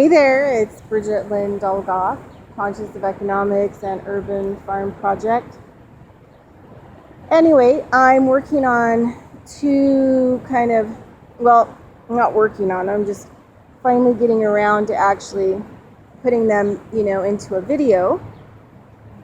Hey there, it's Bridget Lynn Dolgoff, Conscious of Economics and Urban Farm Project. Anyway, I'm working on two I'm just finally getting around to actually putting them, into a video.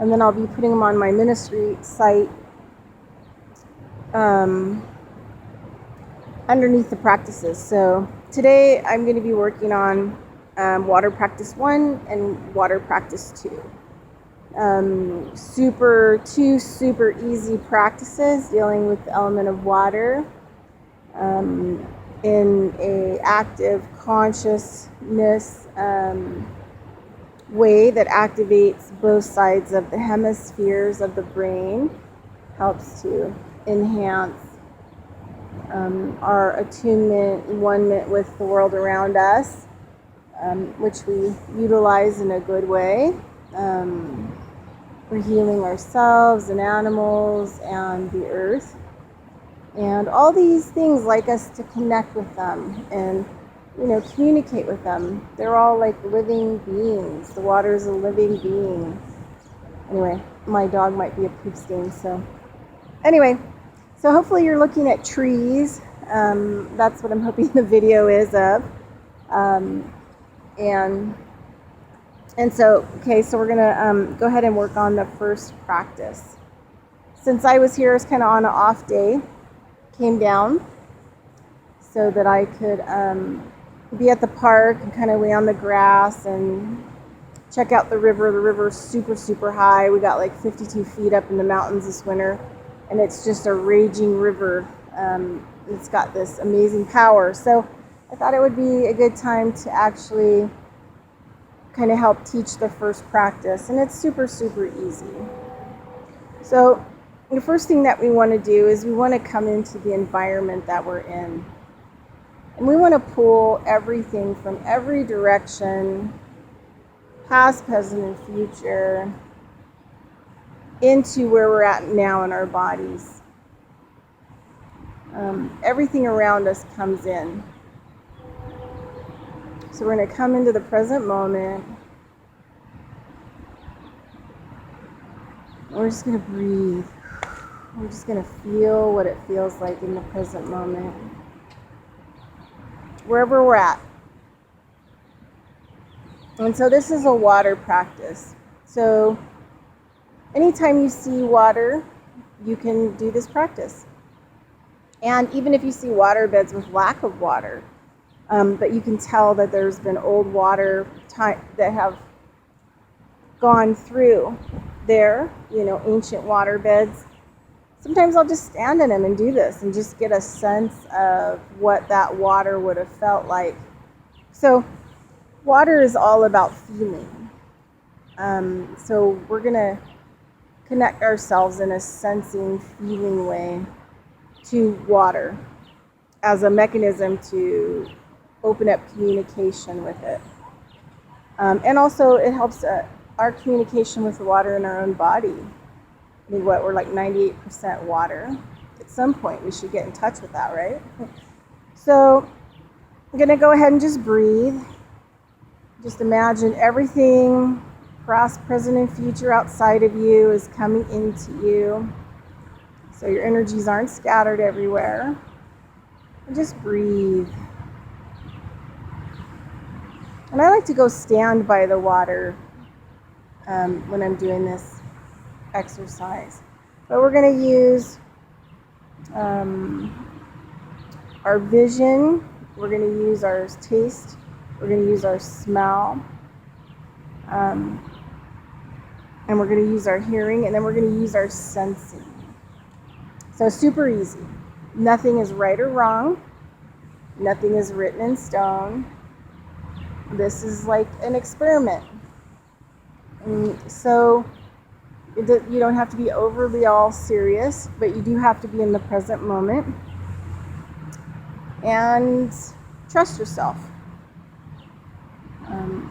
And then I'll be putting them on my ministry site underneath the practices. So today I'm going to be working on water practice 1 and water practice 2. Two super easy practices dealing with the element of water in a active consciousness way that activates both sides of the hemispheres of the brain, helps to enhance our attunement, one with the world around us, which we utilize in a good way. We're healing ourselves and animals and the earth. And all these things like us to connect with them and, communicate with them. They're all like living beings. The water is a living being. Anyway, my dog might be a poop stain, so. Anyway, so hopefully you're looking at trees. That's what I'm hoping the video is of. So we're gonna go ahead and work on the first practice. Since I was here, I was kind of on an off day, came down so that I could be at the park and kind of lay on the grass and check out the river. The river's super, super high. We got like 52 feet up in the mountains this winter, and it's just a raging river. It's got this amazing power. So I thought it would be a good time to actually kind of help teach the first practice, and it's super, super easy. So the first thing that we want to do is we want to come into the environment that we're in, and we want to pull everything from every direction, past, present, and future, into where we're at now in our bodies. Everything around us comes in. So we're going to come into the present moment. We're just going to breathe. We're just going to feel what it feels like in the present moment, wherever we're at. And so this is a water practice. So anytime you see water, you can do this practice. And even if you see water beds with lack of water, but you can tell that there's been old water that have gone through there, ancient water beds. Sometimes I'll just stand in them and do this and just get a sense of what that water would have felt like. So water is all about feeling. So we're going to connect ourselves in a sensing, feeling way to water as a mechanism to open up communication with it. And also it helps our communication with the water in our own body. I mean, we're like 98% water. At some point we should get in touch with that, right? So I'm gonna go ahead and just breathe. Just imagine everything, past, present, and future outside of you is coming into you. So your energies aren't scattered everywhere. And just breathe. And I like to go stand by the water when I'm doing this exercise. But we're going to use our vision, we're going to use our taste, we're going to use our smell, and we're going to use our hearing, and then we're going to use our sensing. So super easy. Nothing is right or wrong. Nothing is written in stone. This is like an experiment. So you don't have to be overly all serious, but you do have to be in the present moment. And trust yourself.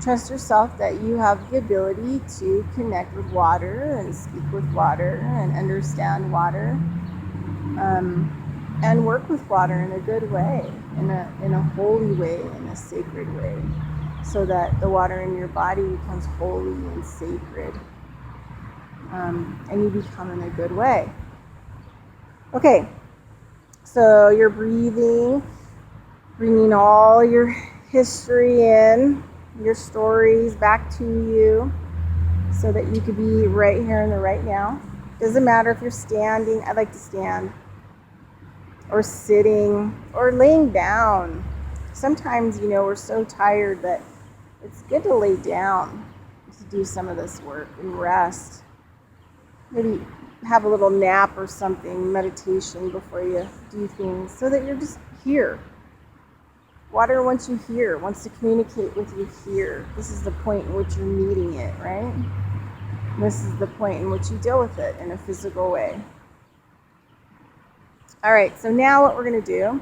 Trust yourself that you have the ability to connect with water and speak with water and understand water. And work with water in a good way, in a holy way, in a sacred way. so that the water in your body becomes holy and sacred, and you become in a good way. Okay, so you're breathing, bringing all your history in, your stories back to you, so that you could be right here in the right now. Doesn't matter if you're standing. I like to stand, or sitting, or laying down. Sometimes, we're so tired that it's good to lay down to do some of this work and rest. Maybe have a little nap or something, meditation before you do things, so that you're just here. Water wants you here, wants to communicate with you here. This is the point in which you're needing it, right? This is the point in which you deal with it in a physical way. All right, so now what we're going to do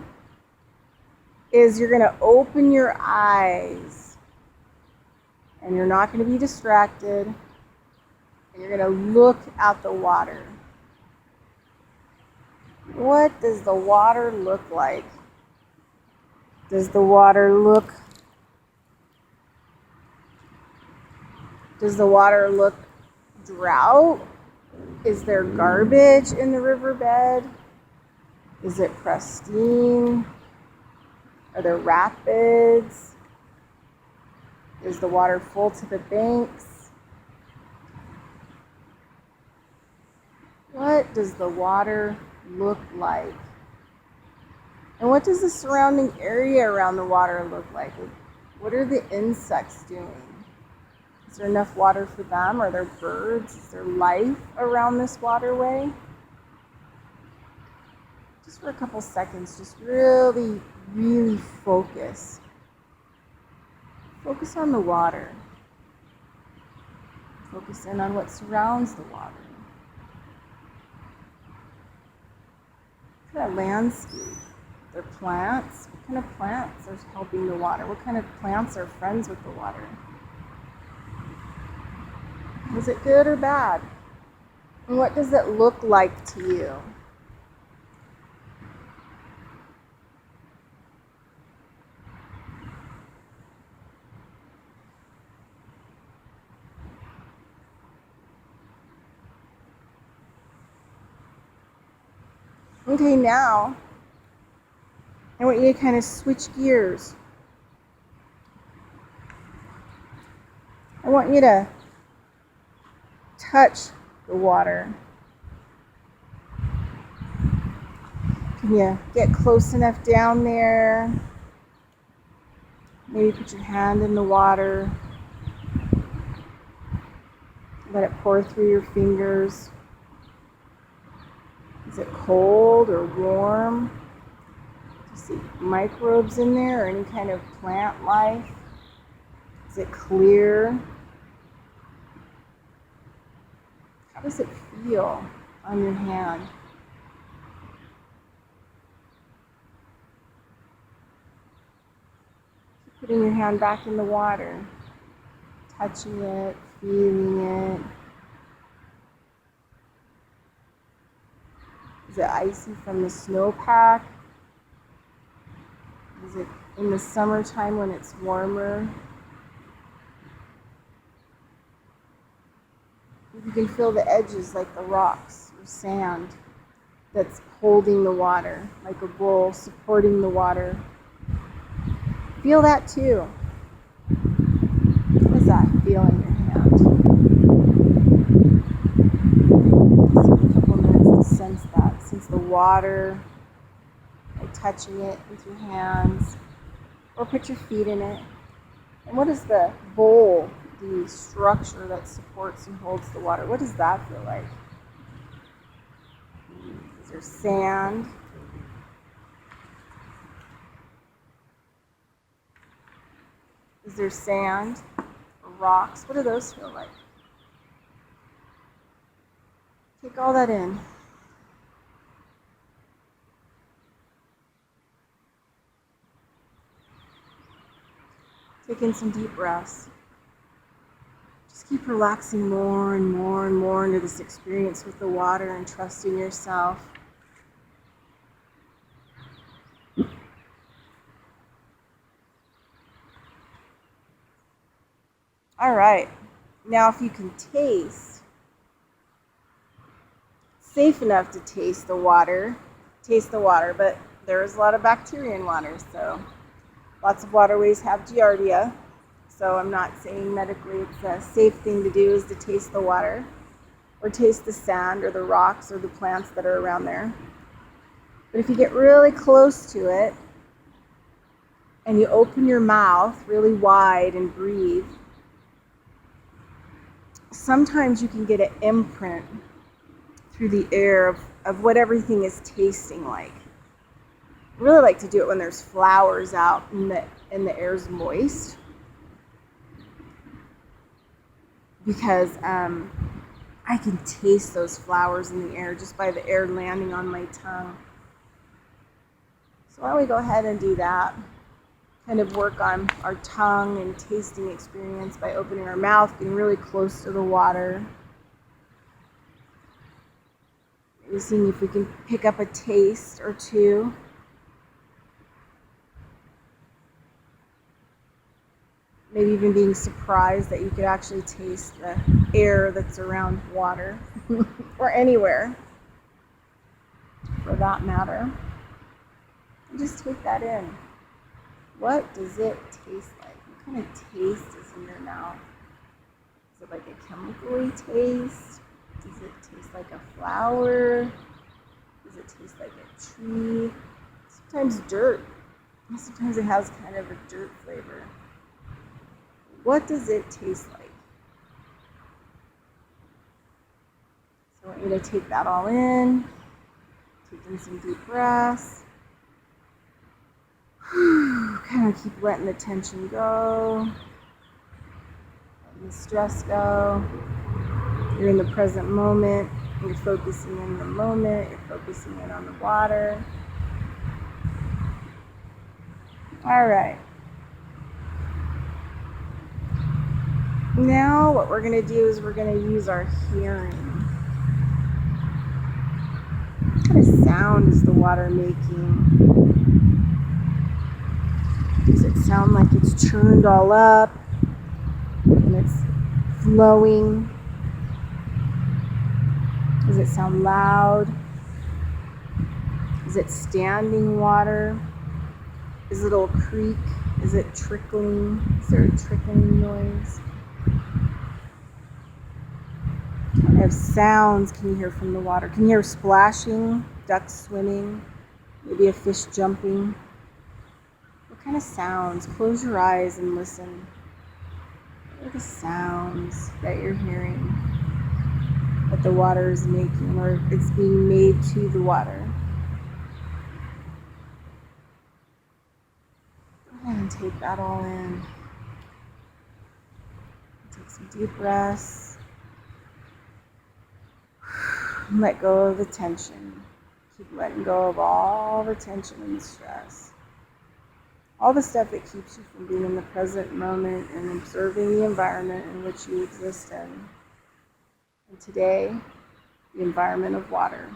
is you're going to open your eyes, and you're not going to be distracted, and you're going to look at the water. What does the water look like? Does the water look drought? Is there garbage in the riverbed? Is it pristine? Are there rapids? Is the water full to the banks? What does the water look like? And what does the surrounding area around the water look like? What are the insects doing? Is there enough water for them? Are there birds? Is there life around this waterway? Just for a couple seconds, just really, really focus. Focus on the water. Focus in on what surrounds the water. Look at that landscape. Are there plants? What kind of plants are helping the water? What kind of plants are friends with the water? Is it good or bad? And what does it look like to you? Okay, now I want you to kind of switch gears. I want you to touch the water. Can you get close enough down there? Maybe put your hand in the water. Let it pour through your fingers. Is it cold or warm? Do you see microbes in there or any kind of plant life? Is it clear? How does it feel on your hand? Keep putting your hand back in the water, touching it, feeling it. Is it icy from the snowpack? Is it in the summertime when it's warmer? You can feel the edges like the rocks or sand that's holding the water, like a bowl supporting the water. Feel that too. What does that feel in your hand? Just take a couple minutes to sense that. Sense the water, like touching it with your hands, or put your feet in it. And what is the bowl, the structure that supports and holds the water? What does that feel like? Is there sand? Is there sand or rocks? What do those feel like? Take all that in. Take in some deep breaths. Just keep relaxing more and more and more into this experience with the water and trusting yourself. All right. Now, if you can taste, safe enough to taste the water, but there is a lot of bacteria in water, so lots of waterways have giardia. So I'm not saying medically it's a safe thing to do is to taste the water or taste the sand or the rocks or the plants that are around there. But if you get really close to it and you open your mouth really wide and breathe, sometimes you can get an imprint through the air of what everything is tasting like. I really like to do it when there's flowers out and the air's moist, because I can taste those flowers in the air just by the air landing on my tongue. So why don't we go ahead and do that? Kind of work on our tongue and tasting experience by opening our mouth, getting really close to the water. Maybe seeing if we can pick up a taste or two. Maybe even being surprised that you could actually taste the air that's around water or anywhere for that matter. And just take that in. What does it taste like? What kind of taste is in your mouth? Is it like a chemically taste? Does it taste like a flower? Does it taste like a tree? Sometimes dirt. Sometimes it has kind of a dirt flavor. What does it taste like? So I want you to take that all in. Take in some deep breaths. Kind of keep letting the tension go. Letting the stress go. You're in the present moment. You're focusing in the moment. You're focusing in on the water. All right. Now what we're going to do is we're going to use our hearing. What kind of sound is the water making? Does it sound like it's churned all up and it's flowing? Does it sound loud? Is it standing water? Is it a creek? Is it trickling? Is there a trickling noise? What kind of sounds can you hear from the water? Can you hear splashing, ducks swimming, maybe a fish jumping? What kind of sounds? Close your eyes and listen. What are the sounds that you're hearing that the water is making or it's being made to the water? Go ahead and take that all in. Take some deep breaths. Let go of the tension. Keep letting go of all the tension and stress. All the stuff that keeps you from being in the present moment and observing the environment in which you exist in. And today, the environment of water.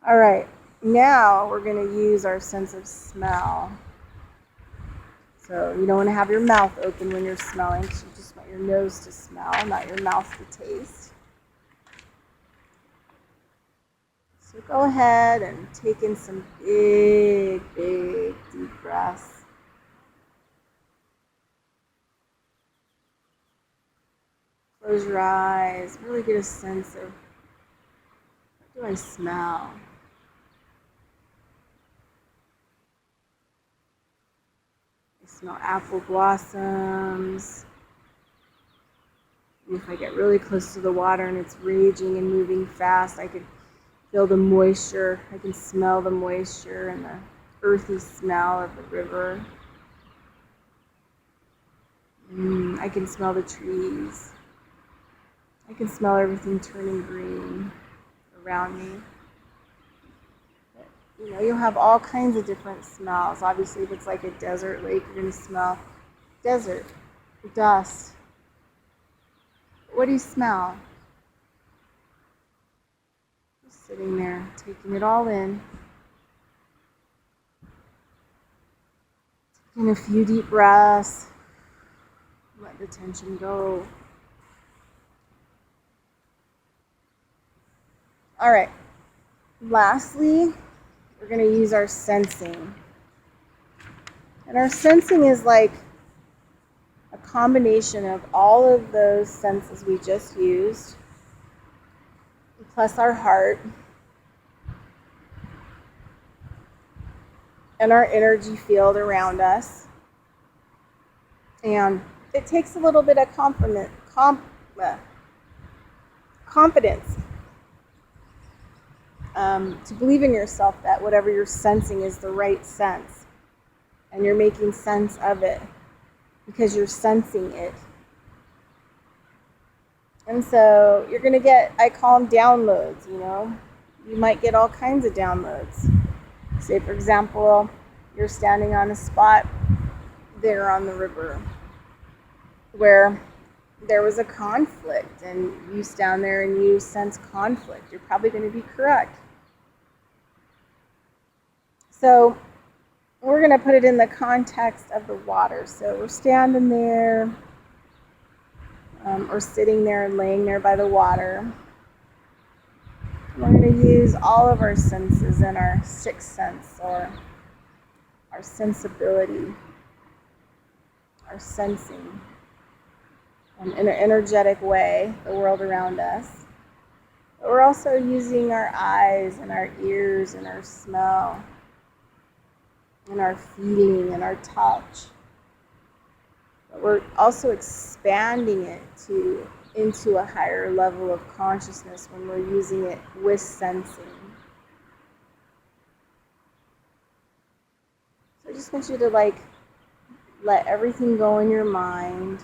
All right, now we're going to use our sense of smell. So you don't want to have your mouth open when you're smelling, because you just want your nose to smell, not your mouth to taste. So go ahead and take in some big, big, deep breaths. Close your eyes, really get a sense of, what do I smell? I smell apple blossoms. And if I get really close to the water and it's raging and moving fast, I could feel the moisture. I can smell the moisture and the earthy smell of the river. I can smell the trees. I can smell everything turning green around me. But, you'll have all kinds of different smells. Obviously, if it's like a desert lake, you're going to smell desert, dust. What do you smell? Just sitting there, taking it all in. And a few deep breaths. Let the tension go. All right. Lastly, we're going to use our sensing. And our sensing is like a combination of all of those senses we just used, plus our heart and our energy field around us. And it takes a little bit of confidence to believe in yourself that whatever you're sensing is the right sense. And you're making sense of it because you're sensing it. And so you're going to get, I call them downloads, you know. You might get all kinds of downloads. Say, for example, you're standing on a spot there on the river where there was a conflict, and you stand there and you sense conflict. You're probably going to be correct. So we're going to put it in the context of the water. So we're standing there, or sitting there and laying there by the water. We're going to use all of our senses and our sixth sense, or our sensibility, our sensing, in an energetic way, the world around us. But we're also using our eyes and our ears and our smell and our feeling and our touch. But we're also expanding it into a higher level of consciousness when we're using it with sensing. So I just want you to let everything go in your mind,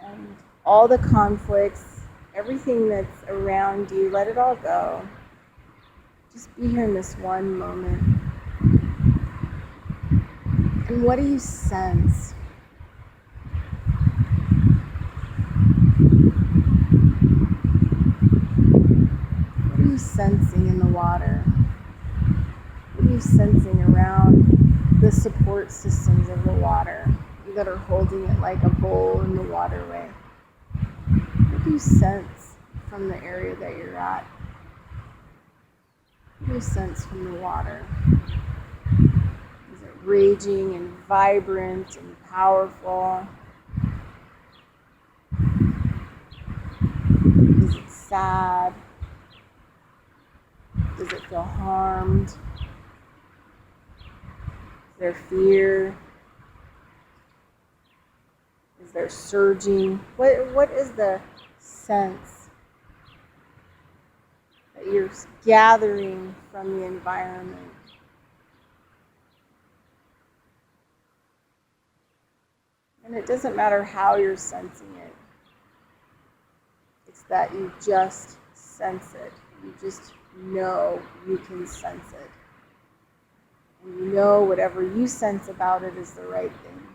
and all the conflicts, everything that's around you, let it all go. Just be here in this one moment. And what do you sense? What are you sensing in the water? What are you sensing around the support systems of the water that are holding it like a bowl in the waterway? What do you sense from the area that you're at? What do you sense from the water? Is it raging and vibrant and powerful? Is it sad? Does it feel harmed? Is there fear? Is there surging? What is the sense that you're gathering from the environment? And it doesn't matter how you're sensing it. It's that you just sense it. You just know you can sense it. And you know whatever you sense about it is the right thing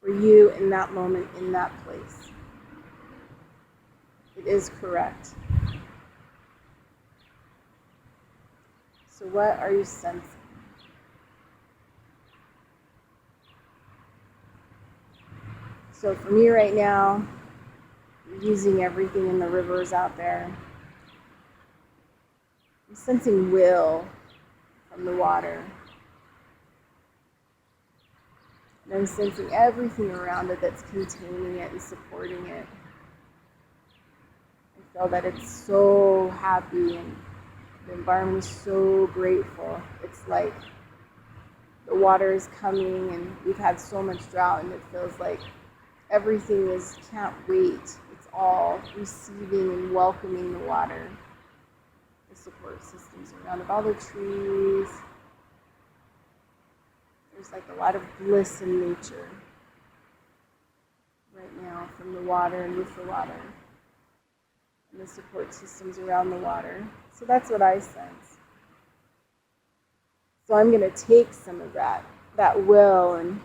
for you in that moment, in that place. It is correct. So what are you sensing? So for me right now, using everything in the rivers out there, I'm sensing will from the water. And I'm sensing everything around it that's containing it and supporting it. I feel that it's so happy and the environment is so grateful. It's like the water is coming, and we've had so much drought, and it feels like everything can't wait. It's all receiving and welcoming the water. The support systems around it, all the trees. There's like a lot of bliss in nature right now from the water and with the water. And the support systems around the water. So that's what I sense. So I'm going to take some of that will and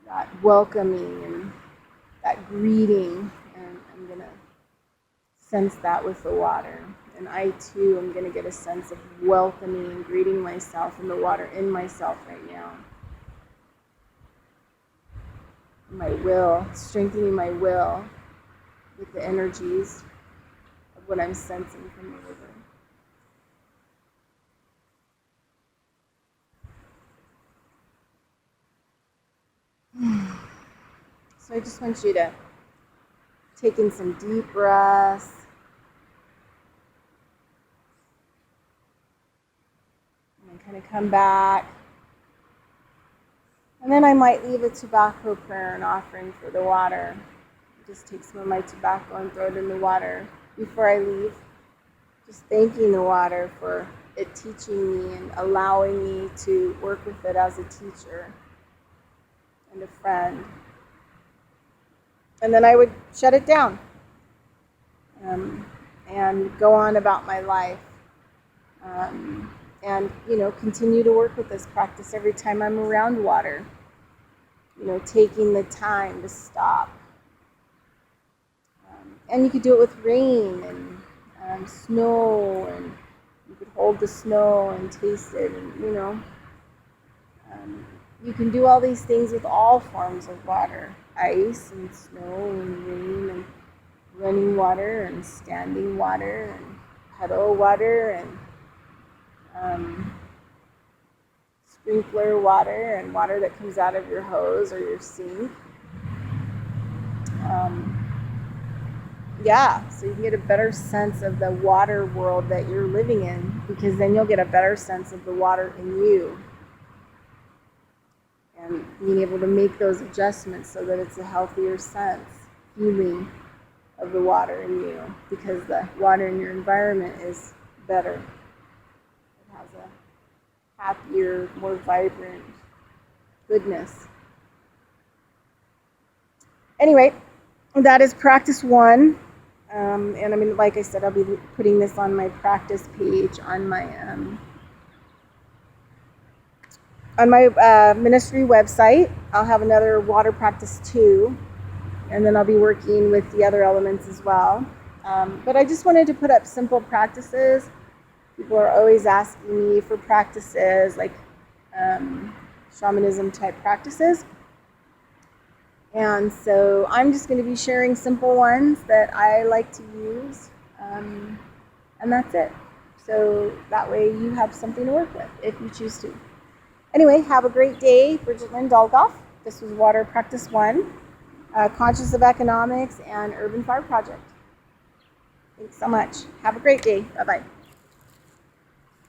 that welcoming and that greeting, and I'm going to sense that with the water. And I too am going to get a sense of welcoming and greeting myself and the water in myself right now. My will, strengthening my will with the energies of what I'm sensing from the river. So I just want you to take in some deep breaths. And then kind of come back. And then I might leave a tobacco prayer and offering for the water. Just take some of my tobacco and throw it in the water before I leave. Just thanking the water for it teaching me and allowing me to work with it as a teacher and a friend. And then I would shut it down and go on about my life. And, continue to work with this practice every time I'm around water. Taking the time to stop. And you could do it with rain and snow, and you could hold the snow and taste it, and, you can do all these things with all forms of water. Ice and snow and rain and running water and standing water and puddle water and sprinkler water and water that comes out of your hose or your sink. So you can get a better sense of the water world that you're living in, because then you'll get a better sense of the water in you. And being able to make those adjustments so that it's a healthier sense, feeling of the water in you, because the water in your environment is better. It has a happier, more vibrant goodness. Anyway, that is practice 1. And like I said, I'll be putting this on my practice page on my ministry website. I'll have another water practice 2, and then I'll be working with the other elements as well. But I just wanted to put up simple practices. People are always asking me for practices, like shamanism type practices. And so I'm just going to be sharing simple ones that I like to use. And that's it. So that way you have something to work with if you choose to. Anyway, have a great day. Bridget Lynn Dolgoff. This was Water Practice 1, Conscious of Economics and Urban Fire Project. Thanks so much. Have a great day. Bye-bye.